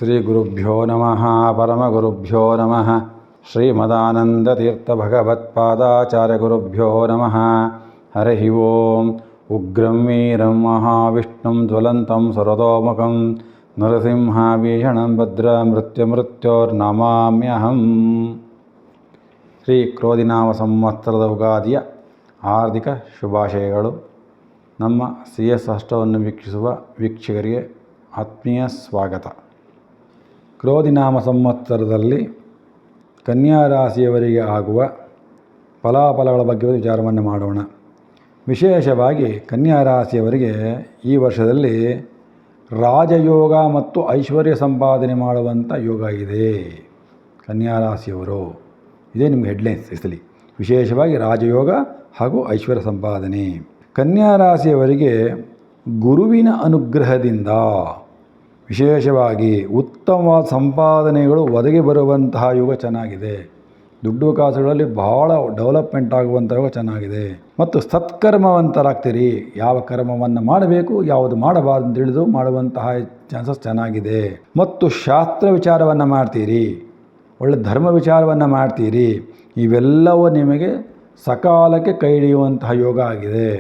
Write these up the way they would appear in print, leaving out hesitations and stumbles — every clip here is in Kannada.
ಶ್ರೀ ಗುರುಭ್ಯೋ ನಮಃ ಪರಮಗುರುಭ್ಯೋ ನಮಃ ಶ್ರೀಮದಾನಂದತೀರ್ಥಭಗವತ್ಪಾದಾಚಾರ್ಯ ಗುರುಭ್ಯೋ ನಮಃ. ಹರಿ ಓಂ. ಉಗ್ರಂ ವೀರಂ ಮಹಾವಿಷ್ಣುಂ ಜ್ವಲಂತಂ ಸರ್ವತೋಮುಖಂ ನರಸಿಂಹಭೀಷಣಂ ಭದ್ರಮೃತ್ಯುರ್ನಮಾಮ್ಯಹಂ. ಶ್ರೀ ಕ್ರೋಧಿನಾಮ ಸಂವತ್ಸರದ ಉಗಾದಿಯ ಹಾರ್ದಿಕ ಶುಭಾಶಯಗಳು. ನಮ್ಮ CS ಅಷ್ಟವನ್ನು ವೀಕ್ಷಿಸುವ ವೀಕ್ಷಕರಿಗೆ ಆತ್ಮೀಯ ಸ್ವಾಗತ. ಕ್ರೋಧಿನಾಮ ಸಂವತ್ಸರದಲ್ಲಿ ಕನ್ಯಾ ರಾಶಿಯವರಿಗೆ ಆಗುವ ಫಲಾಫಲಗಳ ಬಗ್ಗೆ ವಿಚಾರವನ್ನು ಮಾಡೋಣ. ವಿಶೇಷವಾಗಿ ಕನ್ಯಾ ರಾಶಿಯವರಿಗೆ ಈ ವರ್ಷದಲ್ಲಿ ರಾಜಯೋಗ ಮತ್ತು ಐಶ್ವರ್ಯ ಸಂಪಾದನೆ ಮಾಡುವಂಥ ಯೋಗ ಇದೆ. ಕನ್ಯಾ ರಾಶಿಯವರು ಇದೇ ನಿಮಗೆ ಹೆಡ್ಲೈನ್ಸ್ ಇಸಲಿ. ವಿಶೇಷವಾಗಿ ರಾಜಯೋಗ ಹಾಗೂ ಐಶ್ವರ್ಯ ಸಂಪಾದನೆ. ಕನ್ಯಾ ರಾಶಿಯವರಿಗೆ ಗುರುವಿನ ಅನುಗ್ರಹದಿಂದ ವಿಶೇಷವಾಗಿ ಉತ್ತಮವಾದ ಸಂಪಾದನೆಗಳು ಒದಗಿ ಬರುವಂತಹ ಯೋಗ ಚೆನ್ನಾಗಿದೆ. ದುಡ್ಡು ಕಾಸುಗಳಲ್ಲಿ ಬಹಳ ಡೆವಲಪ್ಮೆಂಟ್ ಆಗುವಂಥ ಯೋಗ ಚೆನ್ನಾಗಿದೆ. ಮತ್ತು ಸತ್ಕರ್ಮವಂತರಾಗ್ತೀರಿ. ಯಾವ ಕರ್ಮವನ್ನು ಮಾಡಬೇಕು ಯಾವುದು ಮಾಡಬಾರ್ದು ಅಂತ ತಿಳಿದು ಮಾಡುವಂತಹ ಚಾನ್ಸಸ್ ಚೆನ್ನಾಗಿದೆ. ಮತ್ತು ಶಾಸ್ತ್ರ ವಿಚಾರವನ್ನು ಮಾಡ್ತೀರಿ, ಒಳ್ಳೆ ಧರ್ಮ ವಿಚಾರವನ್ನು ಮಾಡ್ತೀರಿ. ಇವೆಲ್ಲವೂ ನಿಮಗೆ ಸಕಾಲಕ್ಕೆ ಕೈ ಹಿಡಿಯುವಂತಹ ಯೋಗ ಆಗಿದೆ.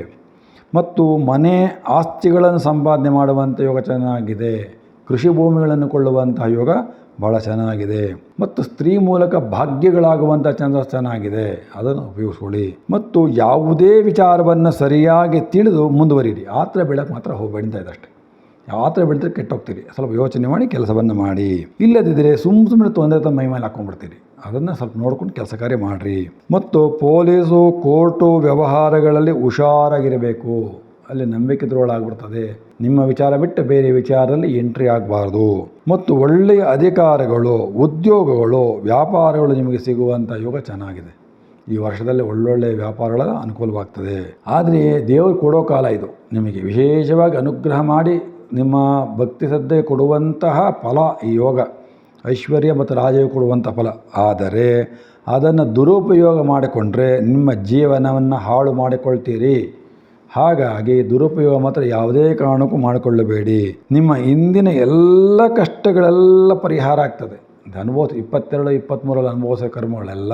ಮತ್ತು ಮನೆ ಆಸ್ತಿಗಳನ್ನು ಸಂಪಾದನೆ ಮಾಡುವಂಥ ಯೋಗ ಚೆನ್ನಾಗಿದೆ. ಕೃಷಿ ಭೂಮಿಗಳನ್ನು ಕೊಳ್ಳುವಂತಹ ಯೋಗ ಭಾಳ ಚೆನ್ನಾಗಿದೆ. ಮತ್ತು ಸ್ತ್ರೀ ಮೂಲಕ ಭಾಗ್ಯಗಳಾಗುವಂಥ ಚಾನ್ಸಸ್ ಚೆನ್ನಾಗಿದೆ. ಅದನ್ನು ಉಪಯೋಗಿಸ್ಕೊಳ್ಳಿ. ಮತ್ತು ಯಾವುದೇ ವಿಚಾರವನ್ನು ಸರಿಯಾಗಿ ತಿಳಿದು ಮುಂದುವರಿಯಿರಿ. ಆತರ ಬೆಳಕ್ಕೆ ಮಾತ್ರ ಹೋಗಬೇಡಿ ಅಂತ ಇದಷ್ಟೇ. ಆತರ ಬೆಳೆದ್ರೆ ಕೆಟ್ಟೋಗ್ತೀರಿ. ಸ್ವಲ್ಪ ಯೋಚನೆ ಮಾಡಿ ಕೆಲಸವನ್ನು ಮಾಡಿ. ಇಲ್ಲದಿದ್ದರೆ ಸುಮ್ಮನೆ ತೊಂದರೆ ತಮ್ಮ ಮೈ ಮೇಲೆ ಹಾಕ್ಕೊಂಡ್ಬಿಡ್ತೀರಿ. ಅದನ್ನು ಸ್ವಲ್ಪ ನೋಡ್ಕೊಂಡು ಕೆಲಸ ಕಾರ್ಯ ಮಾಡಿರಿ. ಮತ್ತು ಪೊಲೀಸು ಕೋರ್ಟು ವ್ಯವಹಾರಗಳಲ್ಲಿ ಹುಷಾರಾಗಿರಬೇಕು. ಅಲ್ಲಿ ನಂಬಿಕೆ ದ್ರೋಳಾಗ್ಬಿಡ್ತದೆ. ನಿಮ್ಮ ವಿಚಾರ ಬಿಟ್ಟು ಬೇರೆ ವಿಚಾರದಲ್ಲಿ ಎಂಟ್ರಿ ಆಗಬಾರ್ದು. ಮತ್ತು ಒಳ್ಳೆಯ ಅಧಿಕಾರಗಳು, ಉದ್ಯೋಗಗಳು, ವ್ಯಾಪಾರಗಳು ನಿಮಗೆ ಸಿಗುವಂಥ ಯೋಗ ಚೆನ್ನಾಗಿದೆ. ಈ ವರ್ಷದಲ್ಲಿ ಒಳ್ಳೊಳ್ಳೆಯ ವ್ಯಾಪಾರಗಳ ಅನುಕೂಲವಾಗ್ತದೆ. ಆದರೆ ದೇವರು ಕೊಡೋ ಕಾಲ ಇದು. ನಿಮಗೆ ವಿಶೇಷವಾಗಿ ಅನುಗ್ರಹ ಮಾಡಿ ನಿಮ್ಮ ಭಕ್ತಿ ಶ್ರದ್ಧೆ ಕೊಡುವಂತಹ ಫಲ ಈ ಯೋಗ. ಐಶ್ವರ್ಯ ಮತ್ತು ರಾಜಯೋಗ ಕೊಡುವಂಥ ಫಲ. ಆದರೆ ಅದನ್ನು ದುರುಪಯೋಗ ಮಾಡಿಕೊಂಡ್ರೆ ನಿಮ್ಮ ಜೀವನವನ್ನು ಹಾಳು ಮಾಡಿಕೊಳ್ತೀರಿ. ಹಾಗಾಗಿ ದುರುಪಯೋಗ ಮಾತ್ರ ಯಾವುದೇ ಕಾರಣಕ್ಕೂ ಮಾಡಿಕೊಳ್ಳಬೇಡಿ. ನಿಮ್ಮ ಇಂದಿನ ಎಲ್ಲ ಕಷ್ಟಗಳೆಲ್ಲ ಪರಿಹಾರ ಆಗ್ತದೆ. ಅನುಭವಿಸಿ 22, 23 ಅನುಭವಿಸೋ ಕರ್ಮಗಳೆಲ್ಲ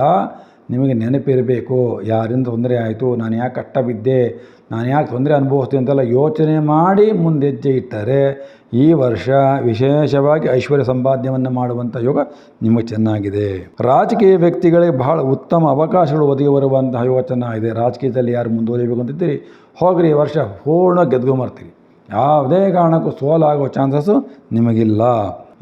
ನಿಮಗೆ ನೆನಪಿರಬೇಕು. ಯಾರಿಂದ ತೊಂದರೆ ಆಯಿತು, ನಾನು ಯಾಕೆ ಕಷ್ಟ ಬಿದ್ದೆ, ನಾನು ಯಾಕೆ ತೊಂದರೆ ಅನುಭವಿಸ್ತೀನಿ ಅಂತೆಲ್ಲ ಯೋಚನೆ ಮಾಡಿ ಮುಂದೆ ಹೆಜ್ಜೆ ಇಟ್ಟರೆ ಈ ವರ್ಷ ವಿಶೇಷವಾಗಿ ಐಶ್ವರ್ಯ ಸಂಪಾದನೆಯನ್ನು ಮಾಡುವಂಥ ಯೋಗ ನಿಮಗೆ ಚೆನ್ನಾಗಿದೆ. ರಾಜಕೀಯ ವ್ಯಕ್ತಿಗಳಿಗೆ ಬಹಳ ಉತ್ತಮ ಅವಕಾಶಗಳು ಒದಗಿ ಬರುವಂತಹ ಯೋಗ ಚೆನ್ನಾಗಿದೆ. ರಾಜಕೀಯದಲ್ಲಿ ಯಾರು ಮುಂದುವರಿಬೇಕು ಅಂತಿದ್ದೀರಿ, ಹೋಗ್ರಿ. ಈ ವರ್ಷ ಪೂರ್ಣ ಗೆದ್ಕೊಂಬರ್ತೀರಿ. ಯಾವುದೇ ಕಾರಣಕ್ಕೂ ಸೋಲಾಗೋ ಚಾನ್ಸಸ್ಸು ನಿಮಗಿಲ್ಲ.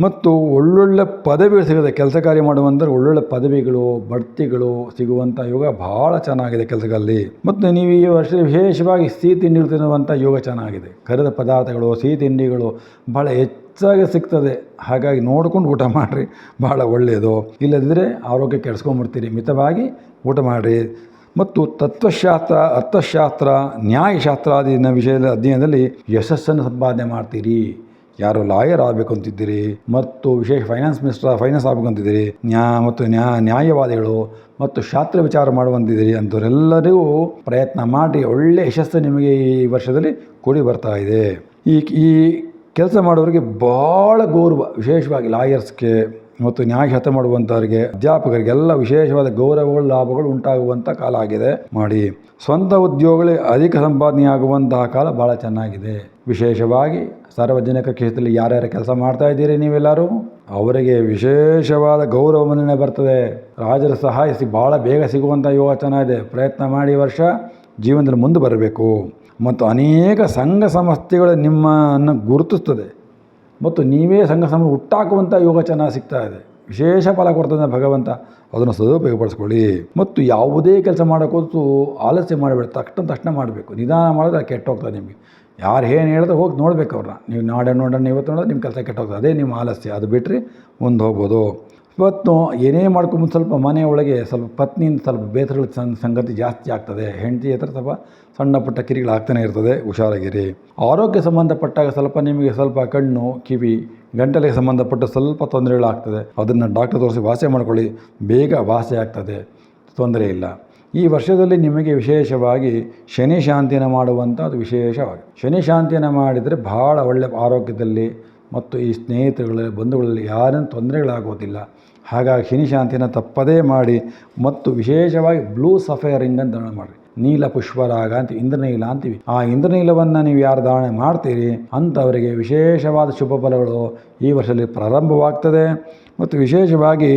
ಮತ್ತು ಒಳ್ಳೊಳ್ಳೆ ಪದವಿಗಳು ಸಿಗುತ್ತೆ. ಕೆಲಸ ಕಾರ್ಯ ಮಾಡುವಂಥ ಒಳ್ಳೊಳ್ಳೆ ಪದವಿಗಳು, ಬಡ್ತಿಗಳು ಸಿಗುವಂಥ ಯೋಗ ಭಾಳ ಚೆನ್ನಾಗಿದೆ ಕೆಲಸಗಳಲ್ಲಿ. ಮತ್ತು ನೀವು ಈ ವರ್ಷ ವಿಶೇಷವಾಗಿ ಸಿಹಿ ತಿಂಡಿಗಳು ತಿನ್ನುವಂಥ ಯೋಗ ಚೆನ್ನಾಗಿದೆ. ಕರಿದ ಪದಾರ್ಥಗಳು, ಸಿಹಿ ತಿಂಡಿಗಳು ಭಾಳ ಹೆಚ್ಚಾಗಿ ಸಿಗ್ತದೆ. ಹಾಗಾಗಿ ನೋಡ್ಕೊಂಡು ಊಟ ಮಾಡಿರಿ, ಭಾಳ ಒಳ್ಳೆಯದು. ಇಲ್ಲದಿದ್ದರೆ ಆರೋಗ್ಯ ಕೆಡಿಸ್ಕೊಂಡ್ಬಿಡ್ತೀರಿ. ಮಿತವಾಗಿ ಊಟ ಮಾಡಿರಿ. ಮತ್ತು ತತ್ವಶಾಸ್ತ್ರ, ಅರ್ಥಶಾಸ್ತ್ರ, ನ್ಯಾಯಶಾಸ್ತ್ರಾದಿ ವಿಷಯದ ಅಧ್ಯಯನದಲ್ಲಿ ಯಶಸ್ಸನ್ನು ಸಂಪಾದನೆ ಮಾಡ್ತೀರಿ. ಯಾರು ಲಾಯರ್ ಆಗಬೇಕು ಅಂತಿದ್ದೀರಿ, ಮತ್ತು ವಿಶೇಷ ಫೈನಾನ್ಸ್ ಆಗಬೇಕು ಅಂತಿದ್ದೀರಿ, ನ್ಯಾಯವಾದಿಗಳು ಮತ್ತು ಶಾಸ್ತ್ರ ವಿಚಾರ ಮಾಡುವಂತಿದ್ದೀರಿ ಅಂಥವರೆಲ್ಲರಿಗೂ ಪ್ರಯತ್ನ ಮಾಡಿ ಒಳ್ಳೆಯ ಯಶಸ್ಸು ನಿಮಗೆ ಈ ವರ್ಷದಲ್ಲಿ ಕೂಡಿ ಬರ್ತಾ ಇದೆ. ಈ ಕೆಲಸ ಮಾಡೋರಿಗೆ ಭಾಳ ಗೌರವ, ವಿಶೇಷವಾಗಿ ಲಾಯರ್ಸ್ಗೆ ಮತ್ತು ನ್ಯಾಯಶಾಸ್ತ್ರ ಮಾಡುವಂಥವ್ರಿಗೆ, ಅಧ್ಯಾಪಕರಿಗೆಲ್ಲ ವಿಶೇಷವಾದ ಗೌರವಗಳು, ಲಾಭಗಳು ಉಂಟಾಗುವಂಥ ಕಾಲ ಆಗಿದೆ. ಮಾಡಿ ಸ್ವಂತ ಉದ್ಯೋಗಗಳೇ ಅಧಿಕ ಸಂಪಾದನೆ ಆಗುವಂತಹ ಕಾಲ ಭಾಳ ಚೆನ್ನಾಗಿದೆ. ವಿಶೇಷವಾಗಿ ಸಾರ್ವಜನಿಕ ಕ್ಷೇತ್ರದಲ್ಲಿ ಯಾರ್ಯಾರು ಕೆಲಸ ಮಾಡ್ತಾ ಇದ್ದೀರಿ ನೀವೆಲ್ಲರೂ, ಅವರಿಗೆ ವಿಶೇಷವಾದ ಗೌರವ ಮನ್ನಣೆ ಬರ್ತದೆ. ರಾಜರ ಸಹಾಯ ಭಾಳ ಬೇಗ ಸಿಗುವಂಥ ಯೋಗ ಚೆನ್ನಾಗಿದೆ. ಪ್ರಯತ್ನ ಮಾಡಿ ಈ ವರ್ಷ ಜೀವನದಲ್ಲಿ ಮುಂದೆ ಬರಬೇಕು. ಮತ್ತು ಅನೇಕ ಸಂಘ ಸಂಸ್ಥೆಗಳು ನಿಮ್ಮನ್ನು ಗುರುತಿಸ್ತದೆ. ಮತ್ತು ನೀವೇ ಸಂಘ ಸಂಸ್ಥೆ ಹುಟ್ಟಾಕುವಂಥ ಯೋಗ ಚೆನ್ನಾಗಿ ಸಿಗ್ತಾ ಇದೆ. ವಿಶೇಷ ಫಲ ಕೊಡ್ತದೆ ಭಗವಂತ. ಅದನ್ನು ಸದುಪಯೋಗಪಡಿಸ್ಕೊಳ್ಳಿ. ಮತ್ತು ಯಾವುದೇ ಕೆಲಸ ಮಾಡೋಕ್ಕೂ ಆಲಸ್ಯ ಮಾಡಬೇಡಿ. ತಕ್ಷಣ ಮಾಡಬೇಕು. ನಿಧಾನ ಮಾಡಿದ್ರೆ ಅದು ಕೆಟ್ಟೋಗ್ತದೆ ನಿಮಗೆ. ಯಾರು ಏನು ಹೇಳಿದ್ರೆ ಹೋಗಿ ನೋಡ್ಬೇಕು ಅವ್ರನ್ನ. ನೀವು ನೋಡೋಣ ಇವತ್ತು ನೋಡಿದ್ರೆ ನಿಮ್ಮ ಕೆಲಸ ಕೆಟ್ಟೋಗ್ತದೆ. ಅದೇ ನಿಮ್ಮ ಆಲಸ್ಯ. ಅದು ಬಿಟ್ಟರೆ ಮುಂದೆ ಹೋಗ್ಬೋದು. ಇವತ್ತು ಏನೇ ಮಾಡ್ಕೊಂಡು ಸ್ವಲ್ಪ ಮನೆಯೊಳಗೆ ಸ್ವಲ್ಪ ಪತ್ನಿಯಿಂದ ಸ್ವಲ್ಪ ಬೇಸರಗಳ ಸಂಗತಿ ಜಾಸ್ತಿ ಆಗ್ತದೆ. ಹೆಂಡತಿ ಹತ್ರ ಸ್ವಲ್ಪ ಸಣ್ಣ ಪುಟ್ಟ ಕಿರಿಗಳಾಗ್ತಾನೆ ಇರ್ತದೆ. ಹುಷಾರಾಗಿರಿ. ಆರೋಗ್ಯ ಸಂಬಂಧಪಟ್ಟಾಗ ಸ್ವಲ್ಪ ನಿಮಗೆ ಸ್ವಲ್ಪ ಕಣ್ಣು, ಕಿವಿ, ಗಂಟಲಿಗೆ ಸಂಬಂಧಪಟ್ಟ ಸ್ವಲ್ಪ ತೊಂದರೆಗಳಾಗ್ತದೆ. ಅದನ್ನು ಡಾಕ್ಟರ್ ತೋರಿಸಿ ವಾಸಿ ಮಾಡ್ಕೊಳ್ಳಿ. ಬೇಗ ವಾಸಿ ಆಗ್ತದೆ, ತೊಂದರೆ ಇಲ್ಲ. ಈ ವರ್ಷದಲ್ಲಿ ನಿಮಗೆ ವಿಶೇಷವಾಗಿ ಶನಿ ಶಾಂತಿಯನ್ನು ಮಾಡುವಂಥದ್ದು ವಿಶೇಷವಾಗಿ. ಶನಿ ಶಾಂತಿಯನ್ನು ಮಾಡಿದರೆ ಭಾಳ ಒಳ್ಳೆಯ ಆರೋಗ್ಯದಲ್ಲಿ ಮತ್ತು ಈ ಸ್ನೇಹಿತರುಗಳಲ್ಲಿ ಬಂಧುಗಳಲ್ಲಿ ಯಾರೇನು ತೊಂದರೆಗಳಾಗೋದಿಲ್ಲ. ಹಾಗಾಗಿ ಶನಿ ಶಾಂತಿಯನ್ನು ತಪ್ಪದೇ ಮಾಡಿ ಮತ್ತು ವಿಶೇಷವಾಗಿ ಬ್ಲೂ ಸಫೈರಿಂಗ್ ಅಂತ ಧಾರಣೆ ಮಾಡಿರಿ. ನೀಲ ಪುಷ್ಪರಾಗ ಅಂತೀವಿ, ಇಂದ್ರನೀಲ ಅಂತೀವಿ. ಆ ಇಂದ್ರನೀಲವನ್ನು ನೀವು ಯಾರು ಧಾರಣೆ ಮಾಡ್ತೀರಿ ಅಂಥವರಿಗೆ ವಿಶೇಷವಾದ ಶುಭ ಫಲಗಳು ಈ ವರ್ಷದಲ್ಲಿ ಪ್ರಾರಂಭವಾಗ್ತದೆ. ಮತ್ತು ವಿಶೇಷವಾಗಿ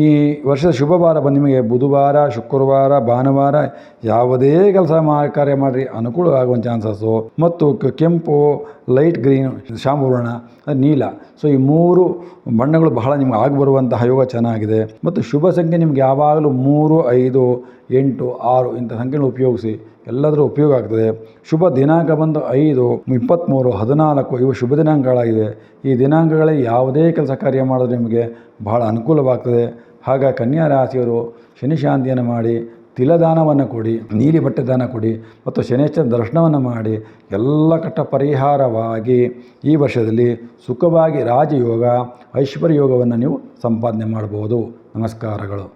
ಈ ವರ್ಷದ ಶುಭವಾರ ಬಂದು ನಿಮಗೆ ಬುಧವಾರ, ಶುಕ್ರವಾರ, ಭಾನುವಾರ ಯಾವುದೇ ಕೆಲಸ ಕಾರ್ಯ ಮಾಡಿರಿ ಅನುಕೂಲವಾಗುವ ಚಾನ್ಸಸ್ಸು. ಮತ್ತು ಕೆಂಪು, ಲೈಟ್ ಗ್ರೀನ್, ಶಾಂಭೂರ್ಣ, ನೀಲ, ಸೊ ಈ 3 ಬಣ್ಣಗಳು ಬಹಳ ನಿಮ್ಗೆ ಆಗಿಬರುವಂತಹ ಯೋಗ ಚೆನ್ನಾಗಿದೆ. ಮತ್ತು ಶುಭ ಸಂಖ್ಯೆ ನಿಮ್ಗೆ ಯಾವಾಗಲೂ 3, 5, 8, 6 ಇಂಥ ಸಂಖ್ಯೆಗಳು ಉಪಯೋಗಿಸಿ, ಎಲ್ಲದರೂ ಉಪಯೋಗ ಆಗ್ತದೆ. ಶುಭ ದಿನಾಂಕ ಬಂದು 5, 23, 14 ಇವು ಶುಭ ದಿನಾಂಕಗಳಾಗಿವೆ. ಈ ದಿನಾಂಕಗಳಲ್ಲಿ ಯಾವುದೇ ಕೆಲಸ ಕಾರ್ಯ ಮಾಡಿದ್ರೆ ನಿಮಗೆ ಬಹಳ ಅನುಕೂಲವಾಗ್ತದೆ. ಹಾಗಾಗಿ ಕನ್ಯಾ ರಾಶಿಯವರು ಶನಿ ಶಾಂತಿಯನ್ನು ಮಾಡಿ, ತಿಲದಾನವನ್ನು ಕೊಡಿ, ನೀಲಿ ಬಟ್ಟೆ ದಾನ ಕೊಡಿ ಮತ್ತು ಶನೇಶ್ವರ ದರ್ಶನವನ್ನು ಮಾಡಿ ಎಲ್ಲ ಕಟ್ಟ ಪರಿಹಾರವಾಗಿ ಈ ವರ್ಷದಲ್ಲಿ ಸುಖವಾಗಿ ರಾಜಯೋಗ, ಐಶ್ವರ್ಯ ಯೋಗವನ್ನು ನೀವು ಸಂಪಾದನೆ ಮಾಡ್ಬೋದು. ನಮಸ್ಕಾರಗಳು.